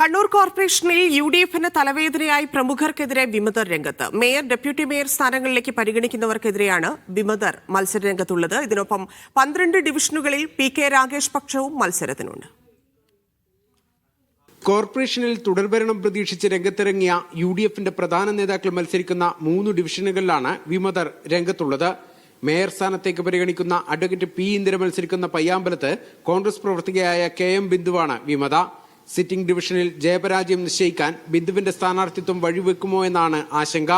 കണ്ണൂർ കോർപ്പറേഷനിൽ യുഡിഎഫിന് തലവേദനയായി പ്രമുഖർക്കെതിരെ വിമതർ രംഗത്ത്. മേയർ, ഡെപ്യൂട്ടി മേയർ സ്ഥാനങ്ങളിലേക്ക് പരിഗണിക്കുന്നവർക്കെതിരെയാണ് വിമതർ മത്സരരംഗത്തുള്ളത്. ഇതിനൊപ്പം 12 ഡിവിഷനുകളിൽ PK രാഗേഷ് പക്ഷവും മത്സരത്തിനുണ്ട്. കോർപ്പറേഷനിൽ തുടർഭരണം പ്രതീക്ഷിച്ച് രംഗത്തിറങ്ങിയ UDFന്റെ പ്രധാന നേതാക്കൾ മത്സരിക്കുന്ന 3 ഡിവിഷനുകളിലാണ് വിമതർ രംഗത്തുള്ളത്. മേയർ സ്ഥാനത്തേക്ക് പരിഗണിക്കുന്ന അഡ്വക്കേറ്റ് P. ഇന്ദിര മത്സരിക്കുന്ന പയ്യാമ്പലത്ത് കോൺഗ്രസ് പ്രവർത്തകയായ KM ബിന്ദുവാണ് വിമത. സിറ്റിംഗ് ഡിവിഷനിൽ ജയപരാജയം നിശ്ചയിക്കാൻ ബിന്ദുവിന്റെ സ്ഥാനാർത്ഥിത്വം വഴിവെക്കുമോ എന്നാണ് ആശങ്ക.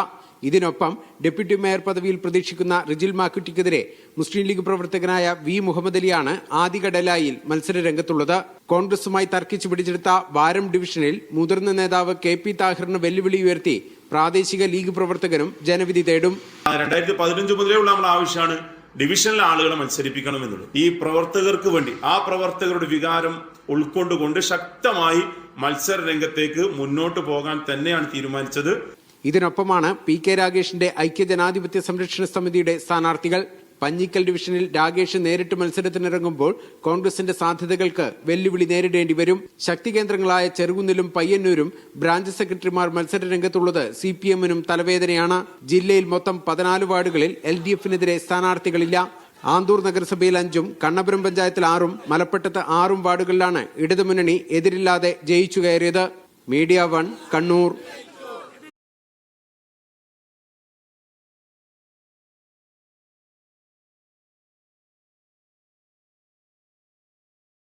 ഇതിനൊപ്പം ഡെപ്യൂട്ടി മേയർ പദവിയിൽ പ്രതീക്ഷിക്കുന്ന റിജിൽ മാക്കുറ്റിക്കെതിരെ മുസ്ലിം ലീഗ് പ്രവർത്തകനായ V. മുഹമ്മദ് അലിയാണ് ആദിക ഡലായിൽ മത്സര രംഗത്തുള്ളത്. കോൺഗ്രസുമായി തർക്കിച്ചു പിടിച്ചെടുത്ത വാരം ഡിവിഷനിൽ മുതിർന്ന നേതാവ് KP താഹിറിന് വെല്ലുവിളി ഉയർത്തി പ്രാദേശിക ലീഗ് പ്രവർത്തകരും ജനവിധി തേടും. 2015 മുതലേ ഉള്ള നമ്മുടെ ആവശ്യമാണ് ഡിവിഷനിലെ ആളുകളെ മത്സരിപ്പിക്കണം എന്നുള്ളത്. ഈ പ്രവർത്തകർക്ക് വേണ്ടി ആ പ്രവർത്തകരുടെ വികാരം ഉൾക്കൊണ്ടുകൊണ്ട് ശക്തമായി മത്സര രംഗത്തേക്ക് മുന്നോട്ട് പോകാൻ തന്നെയാണ് തീരുമാനിച്ചത്. ഇതിനൊപ്പമാണ് PK രാഗേഷിന്റെ ഐക്യജനാധിപത്യ സംരക്ഷണ സമിതിയുടെ സ്ഥാനാർത്ഥികൾ. പഞ്ഞിക്കൽ ഡിവിഷനിൽ രാഗേഷ് നേരിട്ട് മത്സരത്തിനിറങ്ങുമ്പോൾ കോൺഗ്രസിന്റെ സാധ്യതകൾക്ക് വെല്ലുവിളി നേരിടേണ്ടി വരും. ശക്തി കേന്ദ്രങ്ങളായ ചെറുകുന്നിലും പയ്യന്നൂരും ബ്രാഞ്ച് സെക്രട്ടറിമാർ മത്സര രംഗത്തുള്ളത് CPM-നും തലവേദനയാണ്. ജില്ലയിൽ മൊത്തം 14 വാർഡുകളിൽ LDF-നെതിരെ സ്ഥാനാർത്ഥികളില്ല. ആന്തൂർ നഗരസഭയിൽ 5ഉം കണ്ണപുരം പഞ്ചായത്തിൽ 6ഉം മലപ്പട്ടത്ത് 6ഉം വാർഡുകളിലാണ് ഇടതുമുന്നണി എതിരില്ലാതെ ജയിച്ചു കയറിയത്. മീഡിയ 1 കണ്ണൂർ.